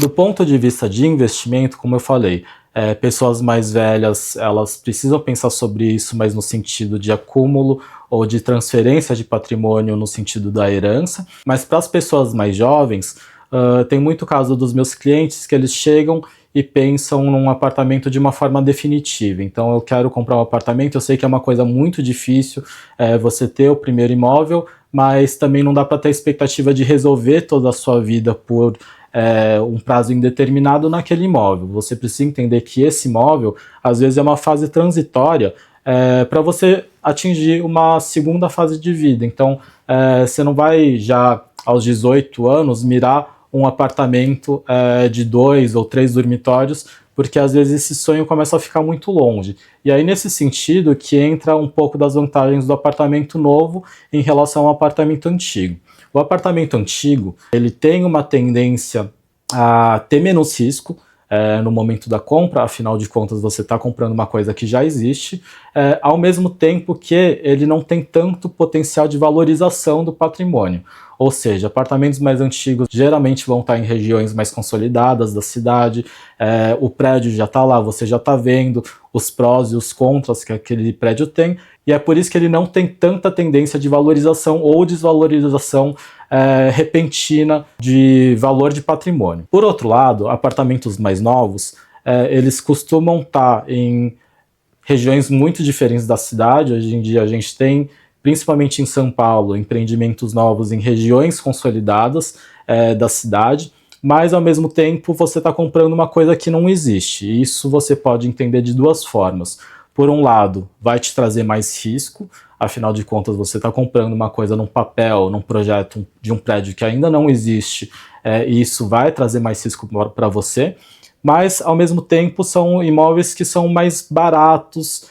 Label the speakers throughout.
Speaker 1: Do ponto de vista de investimento, como eu falei, pessoas mais velhas, elas precisam pensar sobre isso, mas no sentido de acúmulo ou de transferência de patrimônio no sentido da herança. Mas para as pessoas mais jovens, tem muito caso dos meus clientes que eles chegam e pensam num apartamento de uma forma definitiva. Então eu quero comprar um apartamento, eu sei que é uma coisa muito difícil você ter o primeiro imóvel, mas também não dá para ter a expectativa de resolver toda a sua vida por um prazo indeterminado naquele imóvel. Você precisa entender que esse imóvel, às vezes, é uma fase transitória para você atingir uma segunda fase de vida. Então, você não vai já aos 18 anos mirar um apartamento de 2 ou 3 dormitórios, porque às vezes esse sonho começa a ficar muito longe. E aí, nesse sentido, que entra um pouco das vantagens do apartamento novo em relação ao apartamento antigo. O apartamento antigo, ele tem uma tendência a ter menos risco no momento da compra, afinal de contas você está comprando uma coisa que já existe, ao mesmo tempo que ele não tem tanto potencial de valorização do patrimônio. Ou seja, apartamentos mais antigos geralmente vão estar em regiões mais consolidadas da cidade, o prédio já está lá, você já está vendo os prós e os contras que aquele prédio tem, e é por isso que ele não tem tanta tendência de valorização ou desvalorização repentina de valor de patrimônio. Por outro lado, apartamentos mais novos, eles costumam estar em regiões muito diferentes da cidade. Hoje em dia a gente tem, principalmente em São Paulo, empreendimentos novos em regiões consolidadas da cidade, mas ao mesmo tempo você está comprando uma coisa que não existe. E isso você pode entender de duas formas. Por um lado, vai te trazer mais risco, afinal de contas você está comprando uma coisa num papel, num projeto de um prédio que ainda não existe, e isso vai trazer mais risco para você, mas ao mesmo tempo são imóveis que são mais baratos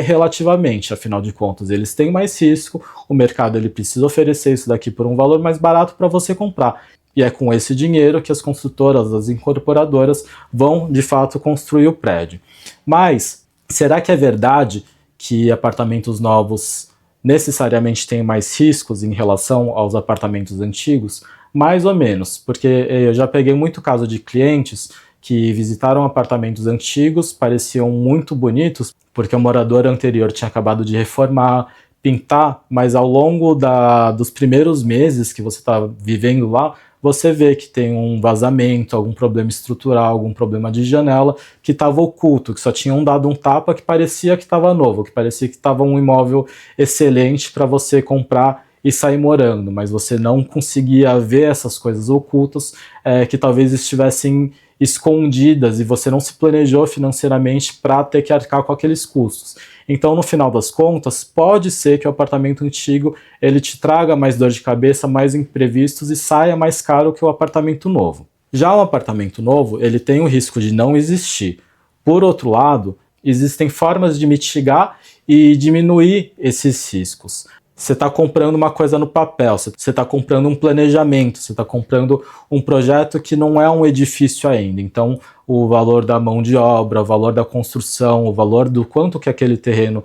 Speaker 1: relativamente, afinal de contas eles têm mais risco, o mercado ele precisa oferecer isso daqui por um valor mais barato para você comprar. E é com esse dinheiro que as construtoras, as incorporadoras vão de fato construir o prédio. Mas será que é verdade que apartamentos novos necessariamente têm mais riscos em relação aos apartamentos antigos? Mais ou menos, porque eu já peguei muito caso de clientes que visitaram apartamentos antigos, pareciam muito bonitos, porque o morador anterior tinha acabado de reformar, pintar, mas ao longo dos primeiros meses que você está vivendo lá, você vê que tem um vazamento, algum problema estrutural, algum problema de janela que estava oculto, que só tinham dado um tapa que parecia que estava novo, que parecia que estava um imóvel excelente para você comprar e sair morando, mas você não conseguia ver essas coisas ocultas que talvez estivessem escondidas e você não se planejou financeiramente para ter que arcar com aqueles custos. Então, no final das contas, pode ser que o apartamento antigo ele te traga mais dor de cabeça, mais imprevistos e saia mais caro que o apartamento novo. Já o apartamento novo, ele tem o risco de não existir. Por outro lado, existem formas de mitigar e diminuir esses riscos. Você está comprando uma coisa no papel, você está comprando um planejamento, você está comprando um projeto que não é um edifício ainda. Então, o valor da mão de obra, o valor da construção, o valor do quanto que aquele terreno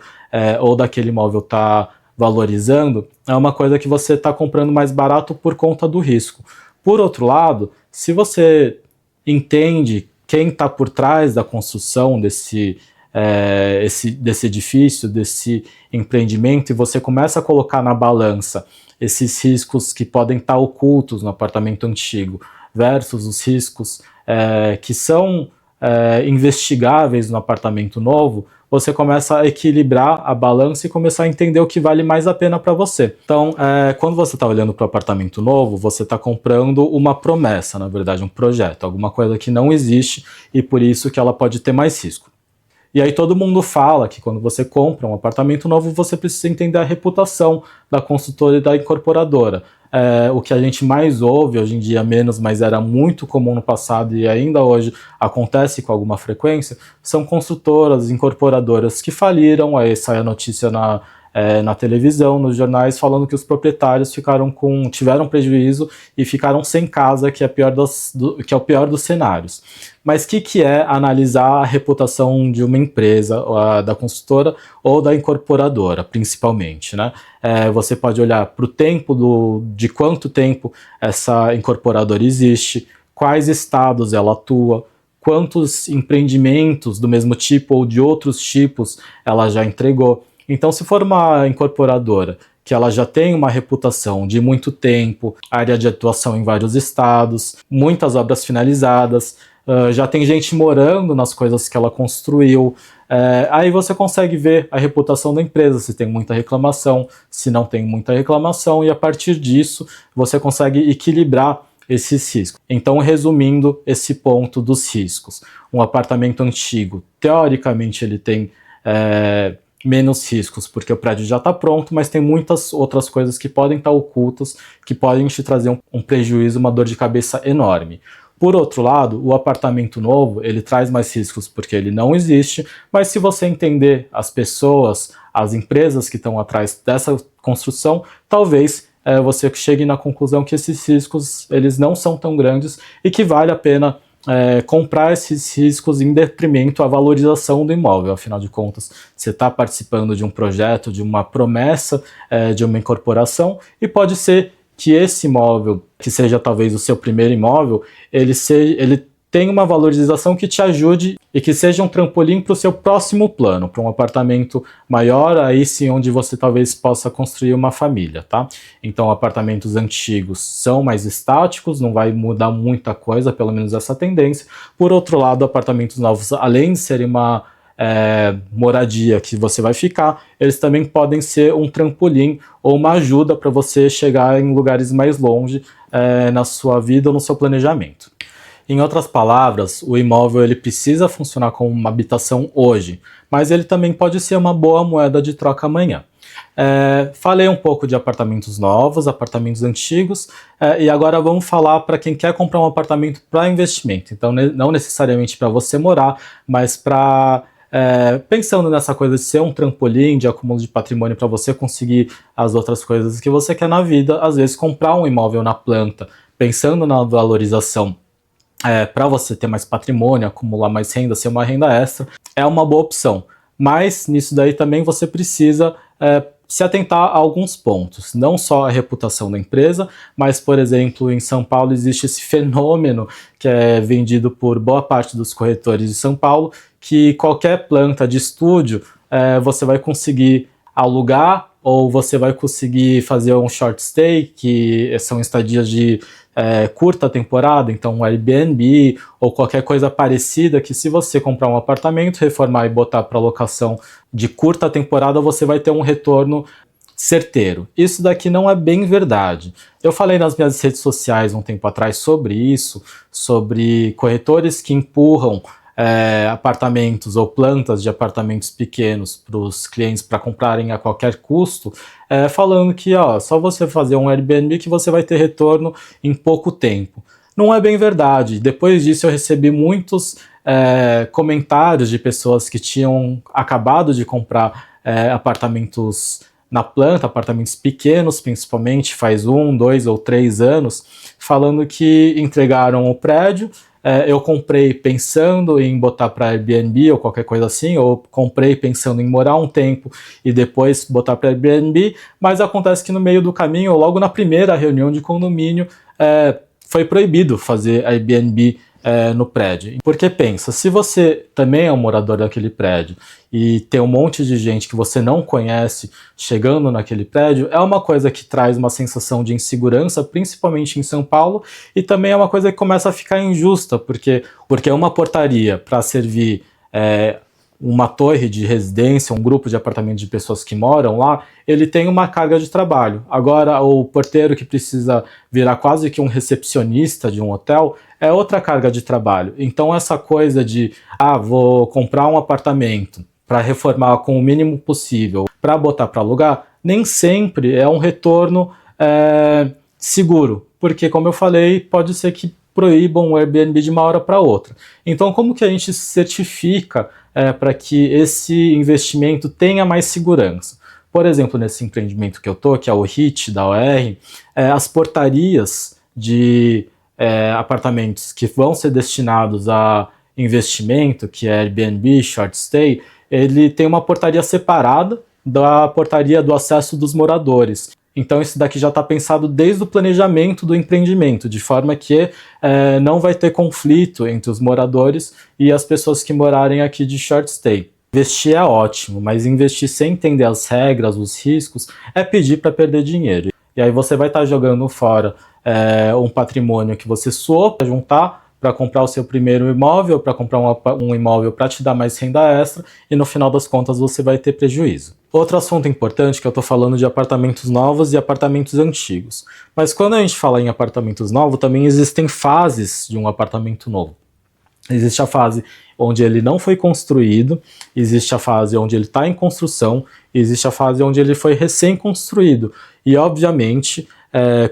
Speaker 1: ou daquele imóvel está valorizando, é uma coisa que você está comprando mais barato por conta do risco. Por outro lado, se você entende quem está por trás da construção desse edifício, desse empreendimento, e você começa a colocar na balança esses riscos que podem estar ocultos no apartamento antigo versus os riscos que são investigáveis no apartamento novo, você começa a equilibrar a balança e começar a entender o que vale mais a pena para você. Então, quando você está olhando para o apartamento novo, você está comprando uma promessa, na verdade, um projeto, alguma coisa que não existe e por isso que ela pode ter mais risco. E aí todo mundo fala que quando você compra um apartamento novo, você precisa entender a reputação da construtora e da incorporadora. O que a gente mais ouve, hoje em dia menos, mas era muito comum no passado e ainda hoje acontece com alguma frequência, são construtoras, incorporadoras que faliram, aí sai a notícia na televisão, nos jornais, falando que os proprietários tiveram prejuízo e ficaram sem casa, que é o pior dos cenários. Mas o que é analisar a reputação de uma empresa, da construtora ou da incorporadora, principalmente, né? Você pode olhar para o tempo de quanto tempo essa incorporadora existe, quais estados ela atua, quantos empreendimentos do mesmo tipo ou de outros tipos ela já entregou. Então, se for uma incorporadora que ela já tem uma reputação de muito tempo, área de atuação em vários estados, muitas obras finalizadas, já tem gente morando nas coisas que ela construiu, aí você consegue ver a reputação da empresa, se tem muita reclamação, se não tem muita reclamação, e a partir disso você consegue equilibrar esses riscos. Então, resumindo esse ponto dos riscos, um apartamento antigo, teoricamente ele tem menos riscos, porque o prédio já está pronto, mas tem muitas outras coisas que podem estar ocultas, que podem te trazer um prejuízo, uma dor de cabeça enorme. Por outro lado, o apartamento novo, ele traz mais riscos porque ele não existe, mas se você entender as pessoas, as empresas que estão atrás dessa construção, talvez você chegue na conclusão que esses riscos eles não são tão grandes e que vale a pena comprar esses riscos em detrimento à valorização do imóvel. Afinal de contas, você está participando de um projeto, de uma promessa, de uma incorporação, e pode ser que esse imóvel, que seja talvez o seu primeiro imóvel, ele tenha uma valorização que te ajude e que seja um trampolim para o seu próximo plano, para um apartamento maior, aí sim onde você talvez possa construir uma família, tá? Então, apartamentos antigos são mais estáticos, não vai mudar muita coisa, pelo menos essa tendência. Por outro lado, apartamentos novos, além de serem uma moradia que você vai ficar, eles também podem ser um trampolim ou uma ajuda para você chegar em lugares mais longe na sua vida ou no seu planejamento. Em outras palavras, o imóvel ele precisa funcionar como uma habitação hoje, mas ele também pode ser uma boa moeda de troca amanhã. Falei um pouco de apartamentos novos, apartamentos antigos, e agora vamos falar para quem quer comprar um apartamento para investimento. Então, não necessariamente para você morar, mas para pensando nessa coisa de ser um trampolim de acúmulo de patrimônio para você conseguir as outras coisas que você quer na vida, às vezes comprar um imóvel na planta, pensando na valorização para você ter mais patrimônio, acumular mais renda, ser uma renda extra, é uma boa opção. Mas nisso daí também você precisa se atentar a alguns pontos, não só a reputação da empresa, mas, por exemplo, em São Paulo existe esse fenômeno que é vendido por boa parte dos corretores de São Paulo, que qualquer planta de estúdio você vai conseguir alugar ou você vai conseguir fazer um short stay, que são estadias de curta temporada, então um Airbnb ou qualquer coisa parecida, que se você comprar um apartamento, reformar e botar para locação de curta temporada, você vai ter um retorno certeiro. Isso daqui não é bem verdade. Eu falei nas minhas redes sociais um tempo atrás sobre isso, sobre corretores que empurram apartamentos ou plantas de apartamentos pequenos para os clientes para comprarem a qualquer custo, falando que só você fazer um Airbnb que você vai ter retorno em pouco tempo. Não é bem verdade. Depois disso eu recebi muitos comentários de pessoas que tinham acabado de comprar apartamentos na planta, apartamentos pequenos principalmente, faz 1, 2 ou 3 anos, falando que entregaram o prédio. Eu comprei pensando em botar para Airbnb ou qualquer coisa assim, ou comprei pensando em morar um tempo e depois botar para Airbnb, mas acontece que no meio do caminho, ou logo na primeira reunião de condomínio, foi proibido fazer Airbnb no prédio. Porque pensa, se você também é um morador daquele prédio e tem um monte de gente que você não conhece chegando naquele prédio, é uma coisa que traz uma sensação de insegurança, principalmente em São Paulo, e também é uma coisa que começa a ficar injusta, porque uma portaria para servir uma torre de residência, um grupo de apartamentos de pessoas que moram lá, ele tem uma carga de trabalho. Agora, o porteiro que precisa virar quase que um recepcionista de um hotel é outra carga de trabalho. Então, essa coisa de, vou comprar um apartamento para reformar com o mínimo possível, para botar para alugar, nem sempre é um retorno seguro. Porque, como eu falei, pode ser que proíbam o Airbnb de uma hora para outra. Então, como que a gente certifica para que esse investimento tenha mais segurança? Por exemplo, nesse empreendimento que eu estou, que é o RIT da OR, as portarias de apartamentos que vão ser destinados a investimento, que é Airbnb, short stay, ele tem uma portaria separada da portaria do acesso dos moradores. Então isso daqui já está pensado desde o planejamento do empreendimento, de forma que não vai ter conflito entre os moradores e as pessoas que morarem aqui de short stay. Investir é ótimo, mas investir sem entender as regras, os riscos, é pedir para perder dinheiro. E aí você vai estar jogando fora um patrimônio que você suou para juntar, para comprar o seu primeiro imóvel, para comprar um imóvel para te dar mais renda extra, e no final das contas você vai ter prejuízo. Outro assunto importante, que eu estou falando de apartamentos novos e apartamentos antigos. Mas quando a gente fala em apartamentos novos, também existem fases de um apartamento novo. Existe a fase onde ele não foi construído, existe a fase onde ele está em construção, existe a fase onde ele foi recém-construído. E, obviamente,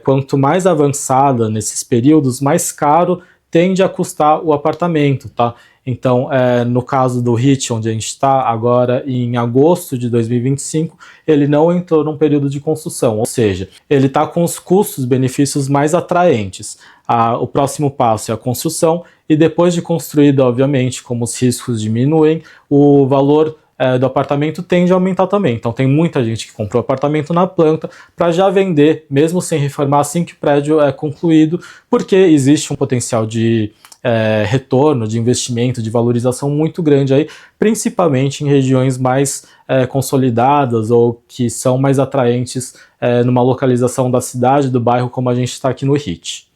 Speaker 1: quanto mais avançada nesses períodos, mais caro tende a custar o apartamento, tá? Então, no caso do REIT, onde a gente está agora em agosto de 2025, ele não entrou num período de construção, ou seja, ele está com os custos-benefícios mais atraentes. O próximo passo é a construção, e depois de construído, obviamente, como os riscos diminuem, o valor do apartamento tende a aumentar também. Então tem muita gente que comprou apartamento na planta para já vender, mesmo sem reformar, assim que o prédio é concluído, porque existe um potencial de retorno, de investimento, de valorização muito grande aí, principalmente em regiões mais consolidadas ou que são mais atraentes numa localização da cidade, do bairro, como a gente está aqui no REIT.